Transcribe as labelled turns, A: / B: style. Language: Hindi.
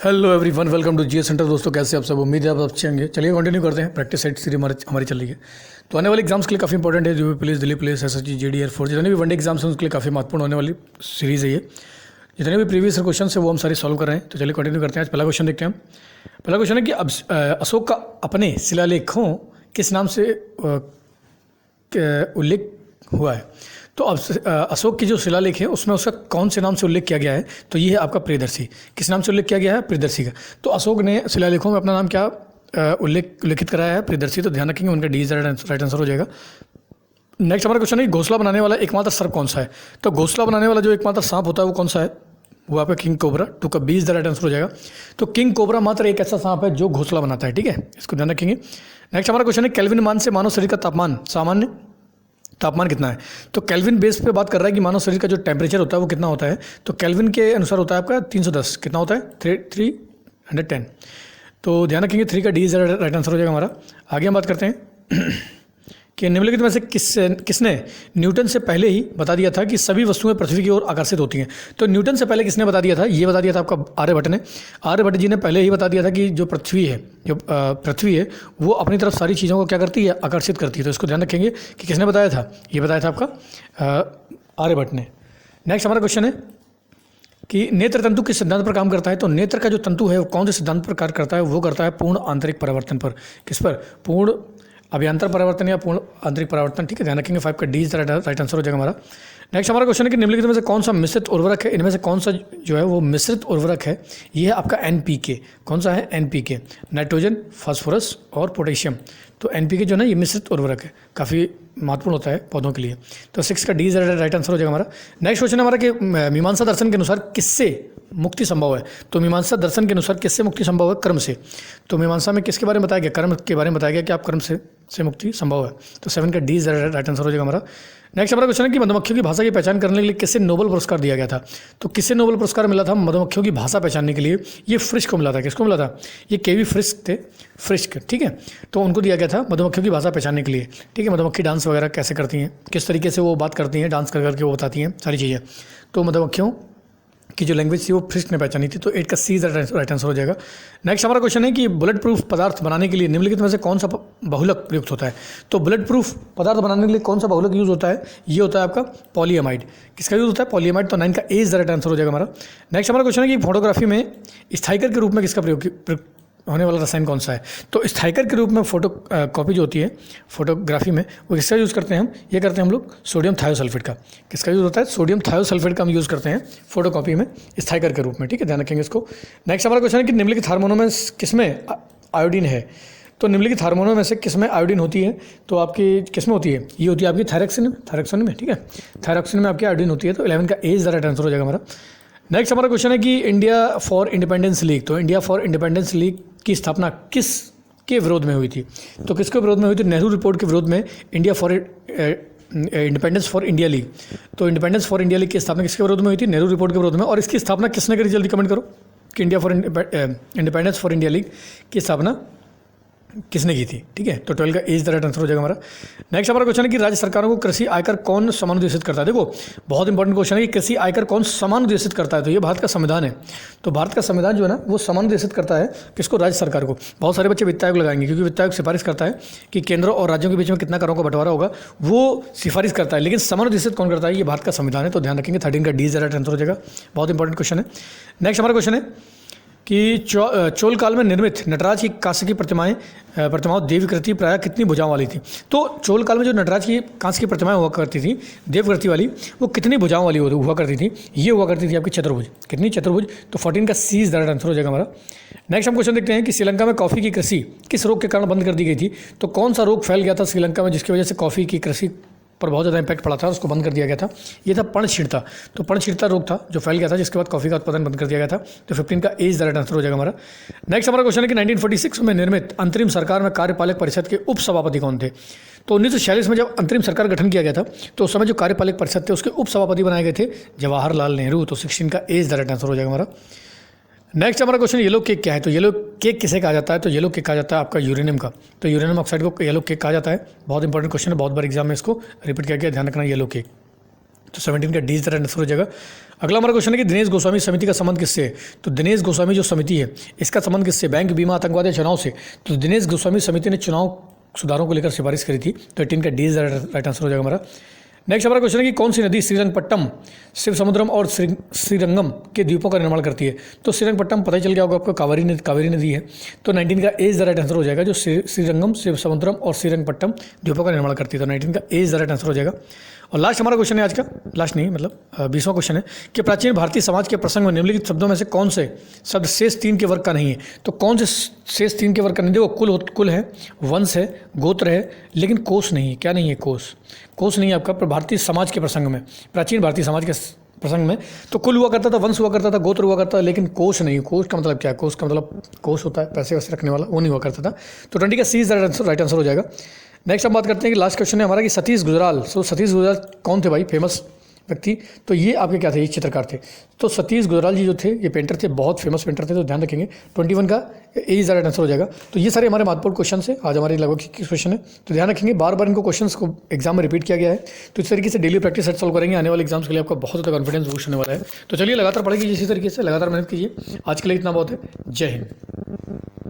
A: Hello everyone, welcome to GS centre. दोस्तों कैसे आप सब? उम्मीद है आप अच्छे होंगे। चलिए कंटिन्यू करते हैं। प्रैक्टिस सेट सीरीज हमारी चल रही है, तो आने वाले एग्जाम्स के लिए काफ़ी इंपॉर्टेंट है। UP police, Delhi police, SSG, GD, air force, जितने भी वनडे एग्जाम्स हैं उसके लिए काफ़ी महत्वपूर्ण होने वाली सीरीज़ है ये। जितने भी प्रीवियस क्वेश्चन है वो हम सारे सॉल्व कर रहे हैं। तो चलिए कंटिन्यू करते हैं। आज पहला क्वेश्चन देखते हैं हम। पहला क्वेश्चन है कि अशोक का अपने शिलालेखों किस नाम से उल्लेख हुआ है। तो अब अशोक की जो शिलालेख है उसमें उसका कौन से नाम से उल्लेख किया गया है? तो ये है आपका प्रियदर्शी। किस नाम से उल्लेख किया गया है? प्रियदर्शी का। तो अशोक ने शिलालेखों में अपना नाम क्या उल्लेखित कराया है? प्रियदर्शी। तो ध्यान रखेंगे, उनका डी राइट आंसर हो जाएगा। नेक्स्ट हमारा क्वेश्चन है, घोंसला बनाने वाला एकमात्र सर्प कौन सा है? तो घोंसला बनाने वाला जो एकमात्र सांप होता है वो कौन सा है? वो आपका किंग कोबरा। टू का 20 राइट आंसर हो जाएगा। तो किंग कोबरा मात्र एक ऐसा सांप है जो घोंसला बनाता है। ठीक है, इसको ध्यान रखेंगे। नेक्स्ट हमारा क्वेश्चन है, केल्विन मान से मानव शरीर का तापमान, सामान्य तापमान कितना है? तो केल्विन बेस पे बात कर रहा है कि मानव शरीर का जो टेम्परेचर होता है वो कितना होता है। तो केल्विन के अनुसार होता है आपका 310। कितना होता है? 310। तो ध्यान रखेंगे, 3 का डी राइट आंसर हो जाएगा हमारा। आगे हम बात करते हैं कि निम्नलिखित में से किसने न्यूटन से पहले ही बता दिया था कि सभी वस्तुएं पृथ्वी की ओर आकर्षित होती हैं। तो न्यूटन से पहले किसने बता दिया था? ये बता दिया था आपका आर्यभट्ट ने। आर्यभट्ट जी ने पहले ही बता दिया था कि जो पृथ्वी है वो अपनी तरफ सारी चीज़ों को क्या करती है? आकर्षित करती है। तो इसको ध्यान रखेंगे कि किसने बताया था। ये बताया था आपका आर्यभट्ट ने। नेक्स्ट हमारा क्वेश्चन है कि नेत्र तंतु किस सिद्धांत पर काम करता है? तो नेत्र का जो तंतु है वो कौन से सिद्धांत पर कार्य करता है? वो करता है पूर्ण आंतरिक परिवर्तन पर। किस पर? पूर्ण अभ्यंतर परिवर्तन या पूर्ण आंतरिक परिवर्तन। ठीक है, ध्यान रखेंगे। 5 का डी राइट आंसर हो जाएगा हमारा। नेक्स्ट हमारा क्वेश्चन है कि निम्नलिखित में से कौन सा मिश्रित उर्वरक है? इनमें से कौन सा जो है वो मिश्रित उर्वरक है? ये है आपका एनपीके। कौन सा है? एनपीके। नाइट्रोजन, फास्फोरस और पोटेशियम। तो एनपीके जो है ना ये मिश्रित उर्वरक है, काफ़ी महत्वपूर्ण होता है पौधों के लिए। तो 6 का डी राइट आंसर हो जाएगा हमारा। नेक्स्ट क्वेश्चन है हमारा कि मीमांसा दर्शन के अनुसार किससे मुक्ति संभव है? तो मीमांसा दर्शन के अनुसार किससे मुक्ति संभव है? कर्म से। तो मीमांसा में किसके बारे में बताया गया? कर्म के बारे में बताया गया कि आप कर्म से मुक्ति संभव है। तो 7 का डी राइट आंसर हो जाएगा हमारा। नेक्स्ट हमारा क्वेश्चन है कि मधुमक्खियों की भाषा की पहचान करने के लिए किससे नोबेल पुरस्कार दिया गया था? तो किससे नोबेल पुरस्कार मिला था मधुमक्खियों की भाषा पहचानने के लिए? ये फ्रिश्क को मिला था। किसको मिला था? ये केवी फ्रिश्क थे, फ्रिश्क। ठीक है, तो उनको दिया गया था मधुमक्खियों की भाषा पहचानने के लिए। ठीक है, मधुमक्खी डांस वगैरह कैसे करती हैं, किस तरीके से वो बात करती हैं, डांस कर करके वो बताती हैं सारी चीज़ें। तो मधुमक्खियों की जो लैंग्वेज थी वो फ्रिश्क ने पहचानी थी। तो 8 का सी राइट आंसर हो जाएगा। नेक्स्ट हमारा क्वेश्चन है कि बुलेट प्रूफ पदार्थ बनाने के लिए निम्नलिखित में से कौन सा बहुलक प्रयुक्त होता है? तो बुलेट प्रूफ पदार्थ बनाने के लिए कौन सा बहुलक यूज़ होता है? ये होता है आपका पॉलीएमाइड। किसका यूज़ होता है? पॉलीएमाइड। तो 9 का ए राइट आंसर हो जाएगा हमारा। नेक्स्ट हमारा क्वेश्चन है कि फोटोग्राफी में स्थायिकर के रूप में किसका प्रयोग होने वाला रसायन कौन सा है? तो स्थायिकर के रूप में फोटो कॉपी जो होती है फोटोग्राफी में वो किसका यूज़ करते हैं हम? ये करते हैं हम लोग सोडियम थायोसल्फेट का। किसका यूज़ होता है? सोडियम थायोसल्फेट का हम यूज़ करते हैं फोटो कॉपी में स्थायिकर के रूप में। ठीक है, ध्यान रखेंगे इसको। नेक्स्ट हमारा क्वेश्चन है कि निम्नलिखित हार्मोनों में किसमें आयोडीन है? तो निम्नलिखित हार्मोनों में से किसमें आयोडीन होती है? तो आपकी किसमें होती है? ये होती है आपकी थायरॉक्सिन में। ठीक है, थायरॉक्सिन में आपकी आयोडीन होती है। तो 11 का ए राइट आंसर हो जाएगा हमारा। नेक्स्ट हमारा क्वेश्चन है कि इंडिया फॉर इंडिपेंडेंस लीग। तो इंडिया फॉर इंडिपेंडेंस लीग की स्थापना किस के विरोध में हुई थी? तो किसके विरोध में हुई थी? नेहरू रिपोर्ट के विरोध में India for independence for India league. तो इंडिपेंडेंस फॉर इंडिया लीग की स्थापना किसके विरोध में हुई थी? नेहरू रिपोर्ट के विरोध में। और इसकी स्थापना किसने करी? जल्दी कमेंट करो कि India for independence for India league की स्थापना किसने की थी? ठीक है, तो 12 का एज राइट आंसर हो जाएगा हमारा। नेक्स्ट हमारा क्वेश्चन है कि राज्य सरकारों को कृषि आयकर कौन समानुदेशित करता है? देखो बहुत इंपॉर्टेंट क्वेश्चन है कि कृषि आयकर कौन समानुदेशित करता है? तो ये भारत का संविधान है। तो भारत का संविधान जो है ना वो समानुदेशित करता है किसको? राज्य सरकार को। बहुत सारे बच्चे वित्त आयोग लगाएंगे क्योंकि वित्त आयोग सिफारिश करता है कि केंद्र और राज्यों के बीच में कितना करों का बंटवारा होगा, वो सिफारिश करता है। लेकिन समानुदेशित कौन करता है? ये भारत का संविधान है। तो ध्यान रखेंगे, 13 का डी राइट आंसर हो जाएगा। बहुत इंपॉर्टेंट क्वेश्चन है। नेक्स्ट हमारा क्वेश्चन है कि चोल काल में निर्मित नटराज की कांस्य की प्रतिमाओं देवकृति प्रायः कितनी भुजाओं वाली थी? तो चोल काल में जो नटराज की कांस्य की प्रतिमाएं हुआ करती थी देवकृति वाली, वो कितनी भुजाओं वाली हुआ करती थी? ये हुआ करती थी आपकी चतुर्भुज। कितनी? चतुर्भुज। तो 14 का सी राइट आंसर हो जाएगा हमारा। नेक्स्ट हम क्वेश्चन देखते हैं कि श्रीलंका में कॉफ़ी की कृषि किस रोग के कारण बंद कर दी गई थी? तो कौन सा रोग फैल गया था श्रीलंका में जिसकी वजह से कॉफ़ी की कृषि पर बहुत ज़्यादा इंपैक्ट पड़ा था, उसको बंद कर दिया गया था? ये था पर्णशिरता। तो पर्णशिरता रोग था जो फैल गया था, जिसके बाद कॉफ़ी का उत्पादन बंद कर दिया गया था। तो 15 का एज राइट आंसर हो जाएगा हमारा। नेक्स्ट हमारा क्वेश्चन है कि 1946 में निर्मित अंतरिम सरकार में कार्यपालक परिषद के उप सभापति कौन थे? तो 1946 में जब अंतरिम सरकार गठन किया गया था तो उस समय जो कार्यपालक परिषद थे उसके उप सभापति बनाए गए थे जवाहरलाल नेहरू। तो 16 का एज राइट आंसर हो जाएगा हमारा। नेक्स्ट हमारा क्वेश्चन येलो केक क्या है? तो येलो केक किसे कहा जाता है? तो येलो केक कहा जाता है आपका यूरेनियम का। तो यूरेनियम ऑक्साइड को येलो केक कहा जाता है। बहुत इंपॉर्टेंट क्वेश्चन है, बहुत बार एग्जाम में इसको रिपीट किया गया, ध्यान रखना येलो केक। तो 17 का D is the right answer हो जाएगा। अगला हमारा क्वेश्चन है कि दिनेश गोस्वामी समिति का संबंध किससे है? तो दिनेश गोस्वामी जो समिति है इसका संबंध किससे? बैंक, बीमा, आतंकवाद या चुनाव से? तो दिनेश गोस्वामी समिति ने चुनाव सुधारों को लेकर सिफारिश करी थी। तो 18 का D is the right answer हो जाएगा हमारा। नेक्स्ट हमारा क्वेश्चन है कि कौन सी नदी श्रीरंगपट्टम, शिवसमुद्रम और श्रीरंगम के द्वीपों का निर्माण करती है? तो श्रीरंगपट्टम पता ही चल गया होगा आपको, कावेरी नदी है। तो 19 का ए इज द राइट आंसर हो जाएगा, जो श्रीरंगम, शिवसमुद्रम और श्रीरंगपट्टम द्वीपों का निर्माण करती है। तो 19 का ए इज द राइट आंसर हो जाएगा। और लास्ट हमारा क्वेश्चन है आज का, लास्ट नहीं मतलब 20वां क्वेश्चन है कि प्राचीन भारतीय समाज के प्रसंग में निम्नलिखित शब्दों में से कौन से शब्द शेष 3 के वर्ग का नहीं है? तो कौन से शेष 3 के वर्ग का नहीं? देखो, कुल है, वंश है, गोत्र है, लेकिन कोष नहीं है। क्या नहीं है? कोष नहीं है आपका भारतीय समाज के प्रसंग में, प्राचीन भारतीय समाज के प्रसंग में। तो कुल हुआ करता था, वंश हुआ करता था, गोत्र हुआ करता था, लेकिन कोष नहीं। कोष का मतलब क्या है? कोष का मतलब कोष होता है पैसे वैसे रखने वाला, वो नहीं हुआ करता था। तो 20 का सी इज राइट आंसर हो जाएगा। नेक्स्ट हम बात करते हैं कि लास्ट क्वेश्चन है हमारा कि सतीश गुजराल। सो सतीश गुजराल कौन थे भाई? फेमस व्यक्ति। तो ये आपके क्या थे? ये चित्रकार थे। तो सतीश गुजराल जी जो थे ये पेंटर थे, बहुत फेमस पेंटर थे, तो ध्यान रखेंगे। 21 का ए इज द राइट आंसर हो जाएगा। तो ये सारे हमारे महत्वपूर्ण क्वेश्चन है आज हमारे लगभग 21 क्वेश्चन है। तो ध्यान रखेंगे, बार बार इनको क्वेश्चन को एग्जाम में रिपीट किया गया है। तो इस तरीके से डेली प्रैक्टिस सेट सॉल्व करेंगे, आने वाले एग्जाम्स के लिए आपका बहुत ज़्यादा कॉन्फिडेंस बूस्ट होने वाला है। तो चलिए लगातार पढ़ेंगे इसी तरीके से, लगातार मेहनत कीजिए। आज के लिए इतना बहुत है। जय हिंद।